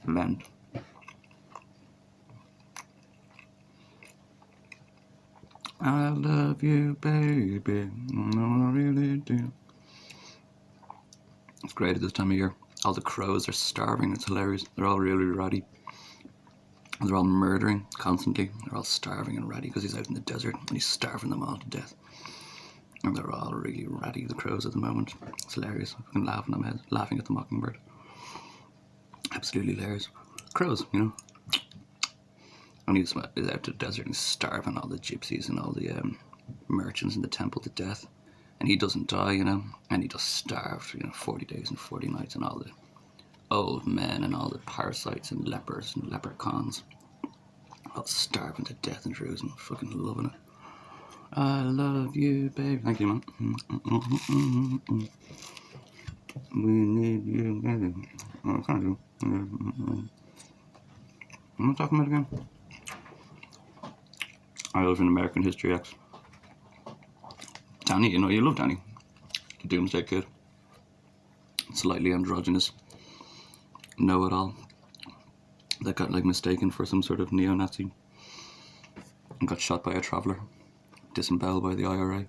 Lent. I love you, baby. No, I really do. It's great at this time of year. All the crows are starving. It's hilarious. They're all really ratty. They're all murdering constantly. They're all starving and ratty because he's out in the desert and he's starving them all to death. And they're all really ratty, the crows at the moment. It's hilarious. I'm laughing at the mockingbird. Absolutely hilarious. Crows, you know. And he's out to the desert and he's starving all the gypsies and all the merchants in the temple to death. And he doesn't die, you know. And he just starved, 40 days and 40 nights, and all the old men and all the parasites and lepers and leprechauns all starving to death in Jerusalem. Fucking loving it. I love you, baby. Thank you, man. We need you, baby. Oh, I can't do. What am I talking about again? I love an American History X. Danny, you love Danny. The Doomsday Kid. Slightly androgynous. Know-it-all. That got mistaken for some sort of neo-Nazi. And got shot by a traveller. Disemboweled by the IRA.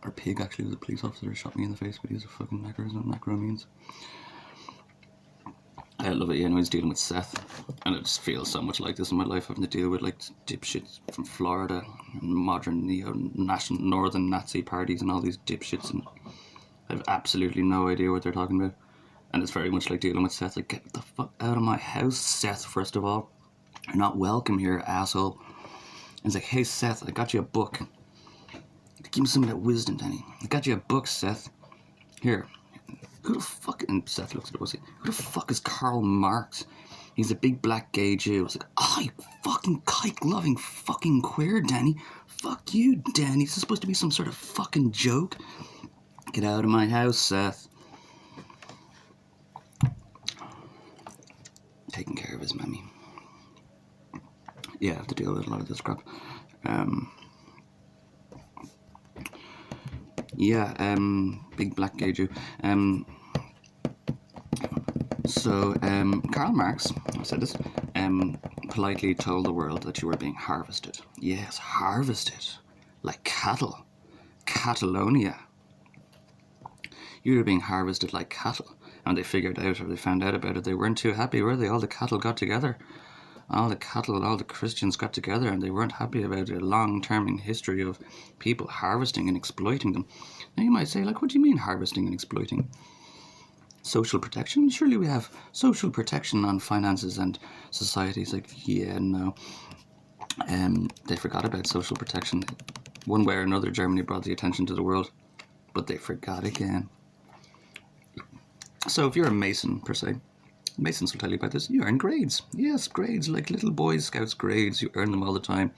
Or Pig, actually, was a police officer who shot me in the face, but he was a fucking knacker, isn't it? Knacker means. I love it, he's dealing with Seth. And it just feels so much like this in my life, having to deal with dipshits from Florida, and modern neo-national northern Nazi parties and all these dipshits, and I have absolutely no idea what they're talking about. And it's very much like dealing with Seth. Like, get the fuck out of my house, Seth, first of all. You're not welcome here, asshole. And it's like, hey, Seth, I got you a book. Give me some of that wisdom, Danny. I got you a book, Seth. Here. Who the fuck... And Seth looks at it, who the fuck is Karl Marx? He's a big black gay Jew. I was like, oh, you fucking kike-loving fucking queer, Danny. Fuck you, Danny. Is this supposed to be some sort of fucking joke? Get out of my house, Seth. Taking care of his mammy. Yeah, I have to deal with a lot of this crap. Big black gay Jew. Karl Marx, I said this, politely told the world that you were being harvested. Yes, harvested. Like cattle. Catalonia. You were being harvested like cattle. And they figured out, or they found out about it, they weren't too happy, were they? All the cattle got together. All the cattle and all the Christians got together, and they weren't happy about a long-term history of people harvesting and exploiting them. Now you might say, what do you mean harvesting and exploiting? Social protection? Surely we have social protection on finances and societies. Yeah, no. They forgot about social protection. One way or another, Germany brought the attention to the world, but they forgot again. So if you're a Mason, per se, Masons will tell you about this. You earn grades. Yes, grades, like little Boy Scouts grades. You earn them all the time.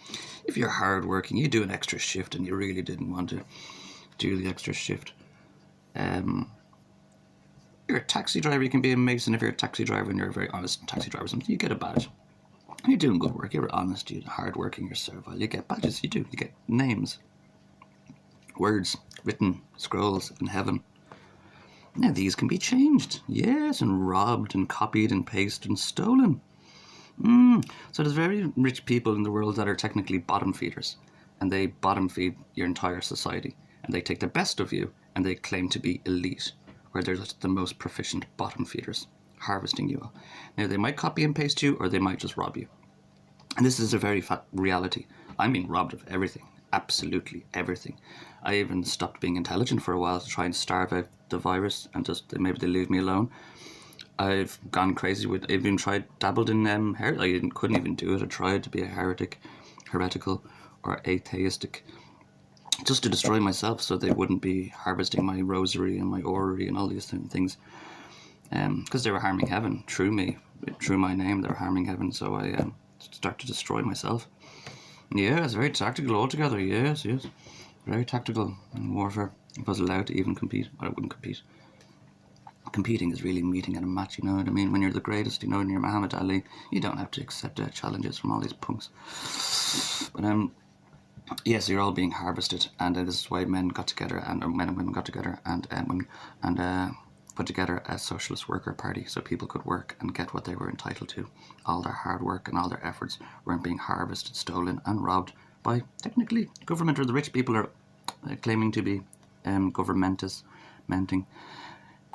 If you're hardworking, you do an extra shift and you really didn't want to do the extra shift. You're a taxi driver, you can be a Mason. If you're a taxi driver and you're a very honest taxi driver or something, you get a badge. You're doing good work. You're honest. You're hardworking. You're servile. You get badges. You do. You get names. Words. Written. Scrolls in heaven. Now these can be changed, yes, and robbed and copied and pasted and stolen. So there's very rich people in the world that are technically bottom feeders, and they bottom feed your entire society, and they take the best of you and they claim to be elite, where they're just the most proficient bottom feeders, harvesting you all. Now they might copy and paste you, or they might just rob you. And this is a very fat reality. I'm being robbed of everything. Absolutely everything. I even stopped being intelligent for a while to try and starve out the virus and just maybe they leave me alone. I've gone crazy with, I've even dabbled in I couldn't even do it. I tried to be a heretical or atheistic, just to destroy myself so they wouldn't be harvesting my rosary and my orrery and all these things. Because they were harming heaven through me, through my name. They were harming heaven, so I started to destroy myself. Yeah, it's very tactical altogether, yes. Very tactical in warfare. If I was allowed to even compete, I wouldn't compete. Competing is really meeting at a match, you know what I mean? When you're the greatest, and you're Muhammad Ali, you don't have to accept challenges from all these punks. But, yes, you're all being harvested, and this is why men got together, and men and women got together, and women, and put together a socialist worker party so people could work and get what they were entitled to. All their hard work and all their efforts weren't being harvested, stolen and robbed by, technically, government, or the rich people are claiming to be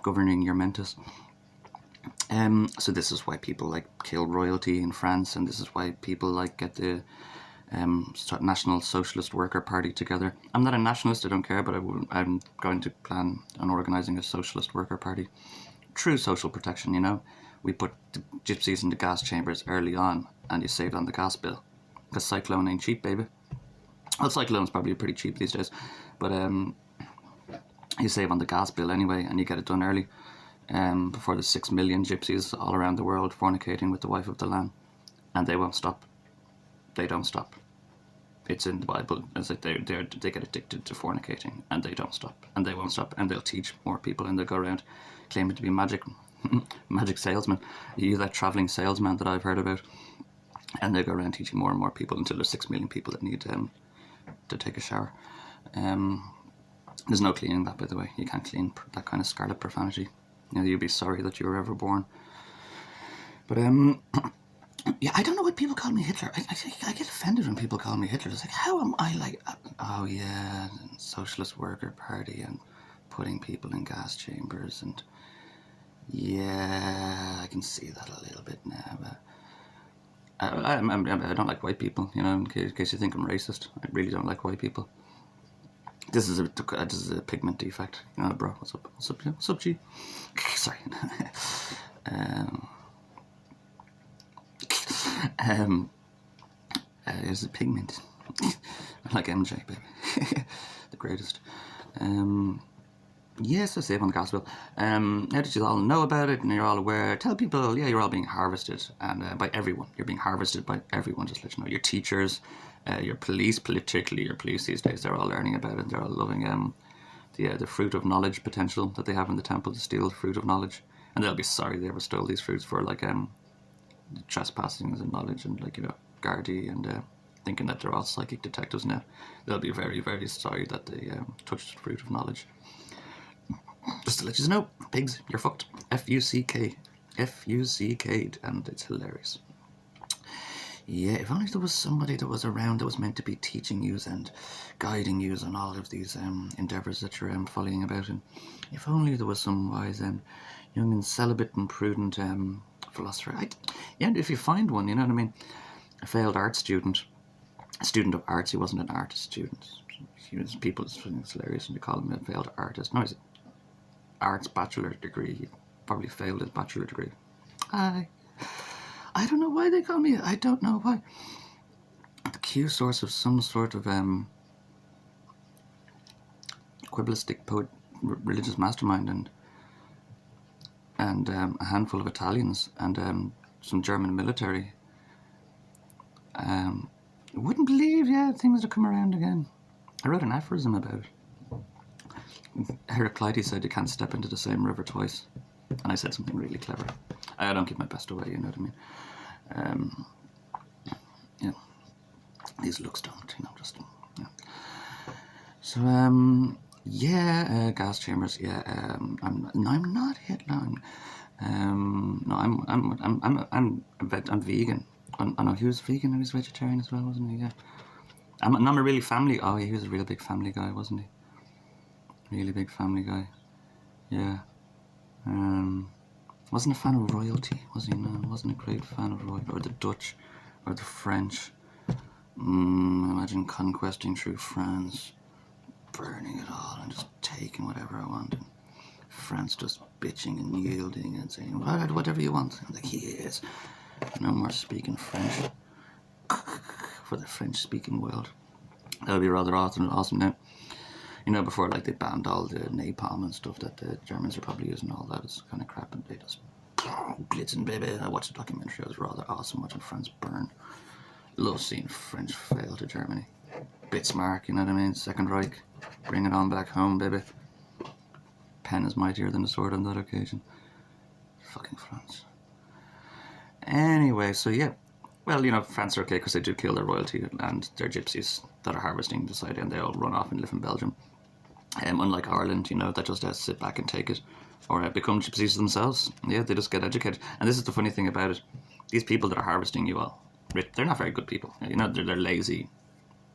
governing your mentis. So this is why people like kill royalty in France, and this is why people like get the National Socialist Worker Party together. I'm not a nationalist, I don't care, but I'm going to plan on organising a socialist worker party. True social protection, you know. We put the gypsies in the gas chambers early on, and you saved on the gas bill. Because Cyclone ain't cheap, baby. Well, Cyclone's probably pretty cheap these days, but you save on the gas bill anyway, and you get it done early. Before the 6 million gypsies all around the world fornicating with the wife of the land, and they won't stop. They don't stop. It's in the Bible. It's like they get addicted to fornicating, and they don't stop, and they won't stop, and they'll teach more people, and they'll go around claiming to be magic salesmen. You that traveling salesman that I've heard about, and they go around teaching more and more people until there's 6 million people that need to take a shower. There's no cleaning that, by the way. You can't clean that kind of scarlet profanity. You know, you'd be sorry that you were ever born. But yeah, I don't know why people call me Hitler. I get offended when people call me Hitler. It's like, how am I like, oh yeah, Socialist Worker Party and putting people in gas chambers, and yeah, I can see that a little bit now. But I don't like white people, you know, in case you think I'm racist. I really don't like white people. This is a pigment defect, you know, bro. What's up? What's up, G? Sorry. It's a pigment. I like MJ, baby. The greatest. Yes, I save on the gas bill. Now that you all know about it and you're all aware, tell people, yeah, you're all being harvested, and by everyone. You're being harvested by everyone, just let you know. Your teachers, your police, particularly your police these days, they're all learning about it. They're all loving the fruit of knowledge potential that they have in the temple to steal the fruit of knowledge. And they'll be sorry they ever stole these fruits for, like, trespassing in knowledge and, like, you know, Gardaí and thinking that they're all psychic detectives now. They'll be very, very sorry that they touched the fruit of knowledge. Just to let you know, pigs, you're fucked. F-U-C-K. F-U-C-K, and it's hilarious. Yeah, if only there was somebody that was around that was meant to be teaching you and guiding you on all of these endeavours that you're following about. And if only there was some wise young and celibate and prudent philosopher. Yeah, if you find one, you know what I mean? A failed art student. A student of arts. He wasn't an artist student. It's hilarious when you call him a failed artist. No, he's an arts bachelor degree. He probably failed his bachelor degree. I don't know why they call me. I don't know why. The Q source of some sort of quiblistic poet, religious mastermind, and a handful of Italians and some German military. Wouldn't believe, things that come around again. I wrote an aphorism about it. Heraclides said you can't step into the same river twice. And I said something really clever. I don't give my best away, you know what I mean? You know, these looks don't, you know, just, yeah. So, gas chambers, I'm not Hitler. I'm vegan. I know he was vegan and he was vegetarian as well, wasn't he? Yeah. I'm a really family. Oh, he was a real big family guy, wasn't he? Really big family guy. Yeah. Wasn't a fan of royalty, was he? No, wasn't a great fan of royalty, or the Dutch, or the French. Imagine conquesting through France, burning it all and just taking whatever I wanted. France just bitching and yielding and saying, whatever you want. I'm like, yes. No more speaking French for the French-speaking world. That would be rather awesome now. You know, before, like, they banned all the napalm and stuff that the Germans are probably using, all that is kind of crap, and they just blitzing, baby. I watched a documentary. It was rather awesome watching France burn. Love seeing French fail to Germany. Bismarck, you know what I mean? Second Reich. Bring it on back home, baby. Pen is mightier than the sword on that occasion. Fucking France. Anyway, so yeah. Well, you know, France are okay because they do kill their royalty and their gypsies that are harvesting the side, and they all run off and live in Belgium. Unlike Ireland, that just sit back and take it, or become gypsies themselves. Yeah, they just get educated. And this is the funny thing about it: these people that are harvesting you all, they're not very good people. They're lazy,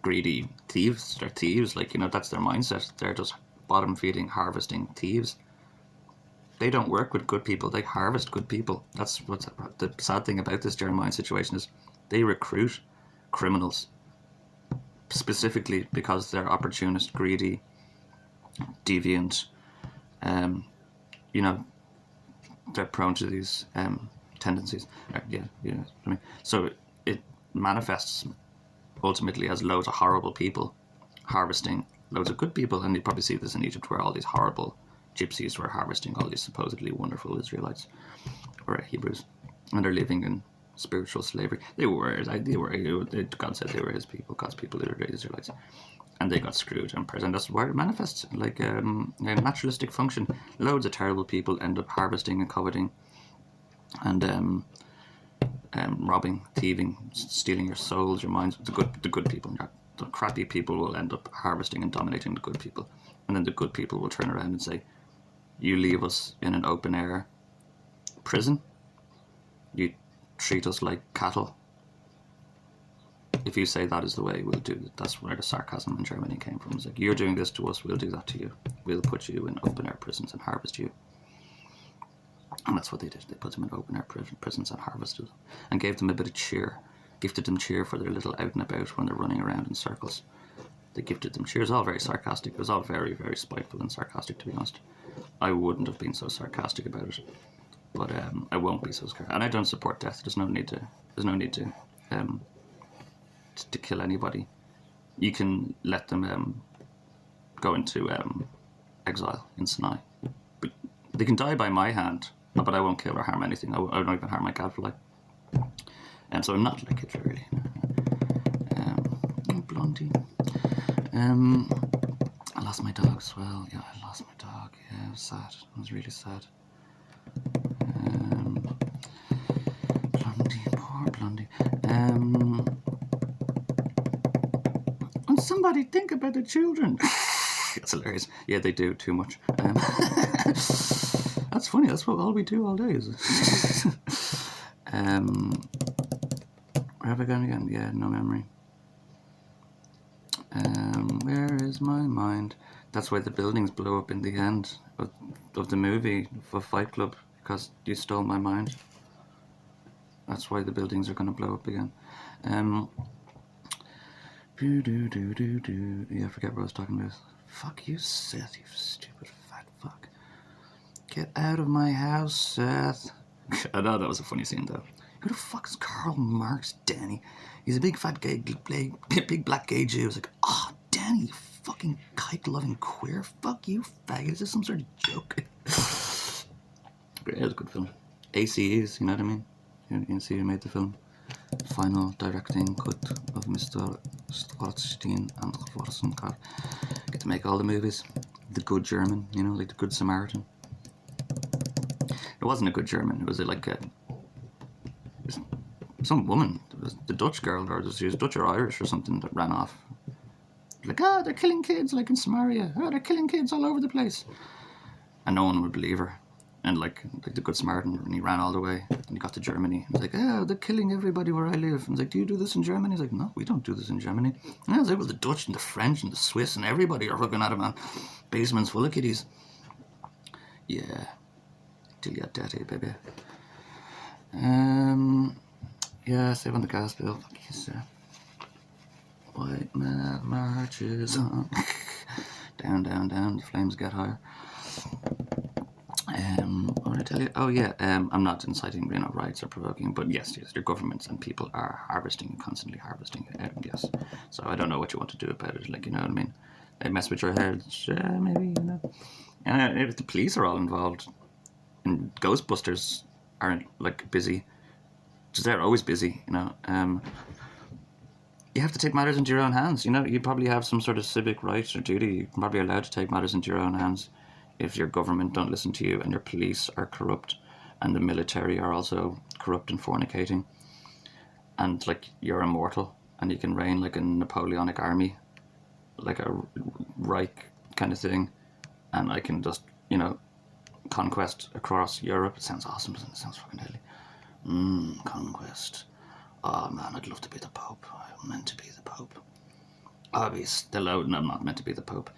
greedy thieves. They're thieves. That's their mindset. They're just bottom feeding, harvesting thieves. They don't work with good people. They harvest good people. That's what's the sad thing about this Jeremiah situation is they recruit criminals specifically because they're opportunist, greedy, deviant. They're prone to these tendencies. Yeah, what I mean. So it manifests ultimately as loads of horrible people harvesting loads of good people, and you probably see this in Egypt where all these horrible gypsies were harvesting all these supposedly wonderful Israelites or Hebrews, and they're living in spiritual slavery. They were. God said they were His people. God's people, they were the Israelites, and they got screwed and imprisoned. That's where it manifests, like a naturalistic function. Loads of terrible people end up harvesting and coveting, and robbing, thieving, stealing your souls, your minds. The good people. The crappy people will end up harvesting and dominating the good people, and then the good people will turn around and say, "You leave us in an open air prison. You treat us like cattle. If you say that is the way we'll do it." That's where the sarcasm in Germany came from. It's like, you're doing this to us, we'll do that to you. We'll put you in open air prisons and harvest you. And that's what they did. They put them in open air prisons and harvested them, and gave them a bit of cheer. Gifted them cheer for their little out and about when they're running around in circles. They gifted them cheer. It was all very sarcastic. It was all very, very spiteful and sarcastic, to be honest. I wouldn't have been so sarcastic about it, but I won't be so sarcastic. And I don't support death. There's no need to kill anybody. You can let them go into exile in Sinai. But they can die by my hand, but I won't kill or harm anything. I won't even harm my gadfly. And so I'm not like Hitler, really. Blondie. I lost my dog as well. Yeah, I lost my dog. Yeah, it was sad. It was really sad. Blondie, poor Blondie. And somebody think about the children. That's hilarious. Yeah, they do too much. That's funny. That's what all we do all day is. Where have I gone again? Yeah, no memory. Where is my mind? That's why the buildings blow up in the end of the movie for Fight Club, because you stole my mind. That's why the buildings are going to blow up again. Yeah, I forget what I was talking about. Fuck you, Seth, you stupid fat fuck. Get out of my house, Seth. I know that was a funny scene, though. Who the fuck is Karl Marx, Danny? He's a big fat gay, big black gay Jew. I was like, oh, Danny, you fucking kike-loving queer. Fuck you, faggot. Is this some sort of joke? It was a good film. ACEs, you know what I mean? You can see who made the film. Final directing cut of Mr. Schwarzstein and Schwarzenegger. Get to make all the movies. The good German, like the good Samaritan. It wasn't a good German. It was some woman. It was the Dutch girl, or she was Dutch or Irish or something, that ran off. Like, they're killing kids like in Samaria. They're killing kids all over the place. And no one would believe her. And like the Good Samaritan, and he ran all the way, and he got to Germany. He's like, they're killing everybody where I live. And he's like, do you do this in Germany? He's like, no, we don't do this in Germany. And I was like, well, the Dutch and the French and the Swiss and everybody are looking at him, man. Basements full of kiddies. Yeah. Till you're dirty, baby. Yeah, save on the gas bill. Fuck you, sir. White man marches on. Down, down, down. The flames get higher. What did I tell you? Oh yeah, I'm not inciting riots or provoking, but yes, your governments and people are constantly harvesting. Yes, so I don't know what you want to do about it. Like, you know what I mean? They mess with your head, maybe, And if the police are all involved, and Ghostbusters aren't like busy, because they're always busy, you have to take matters into your own hands. You probably have some sort of civic right or duty. You're probably allowed to take matters into your own hands. If your government don't listen to you, and your police are corrupt, and the military are also corrupt and fornicating, and like you're immortal and you can reign like a Napoleonic army, like a Reich kind of thing, and I can just, conquest across Europe. It sounds awesome, doesn't it? It sounds fucking deadly. Conquest. Oh man, I'd love to be the Pope. I'm meant to be the Pope. I'll be still out, and I'm not meant to be the Pope.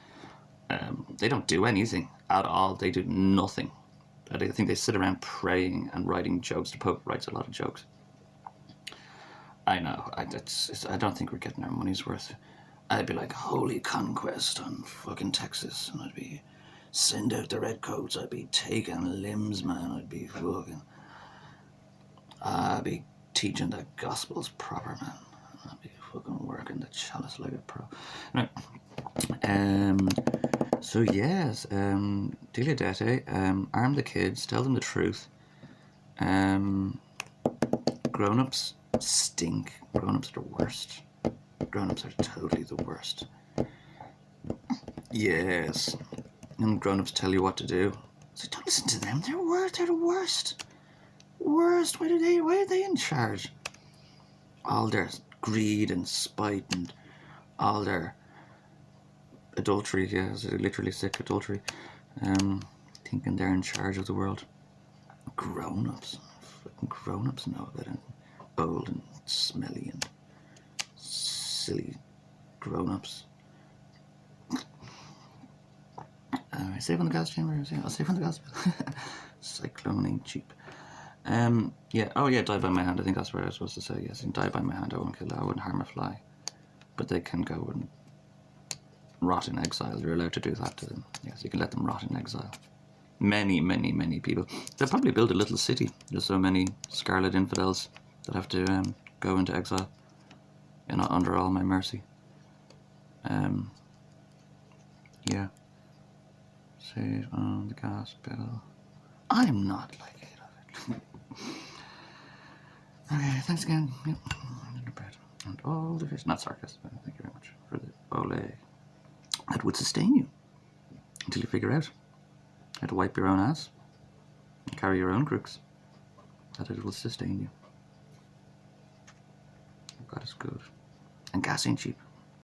They don't do anything at all. They do nothing. I think they sit around praying and writing jokes. The Pope writes a lot of jokes. I know. I don't think we're getting our money's worth. I'd be like, holy conquest on fucking Texas, and I'd be send out the redcoats. I'd be taking limbs, man. I'd be teaching the gospels proper, man. I'd be fucking working the chalice like a pro. Now, so yes, Delia Dete, arm the kids, tell them the truth. Grown-ups stink. Grown-ups are the worst. Grown-ups are totally the worst. Yes. And grown-ups tell you what to do. So don't listen to them. They're the worst. Worst. Why are they in charge? All their greed and spite and all their adultery, they're literally sick adultery. Thinking they're in charge of the world. Grown-ups. Fucking grown-ups know about it. Old and smelly and silly grown-ups. Save on the gas chamber. I'll save on the gas. Cyclone ain't cheap. Yeah. Oh yeah, die by my hand. I think that's what I was supposed to say. Yes, and die by my hand. I wouldn't harm a fly. But they can go and rot in exile. You're allowed to do that to them. Yes, you can let them rot in exile. Many, many, many people. They'll probably build a little city. There's so many scarlet infidels that have to go into exile. Under all my mercy. Yeah. Save on the gas bill. I'm not like it. Okay, thanks again. Yep. And all the fish. Not sarcasm. Thank you very much for the ole. That would sustain you until you figure out how to wipe your own ass and carry your own crooks. That it will sustain you. God is good. And gas ain't cheap.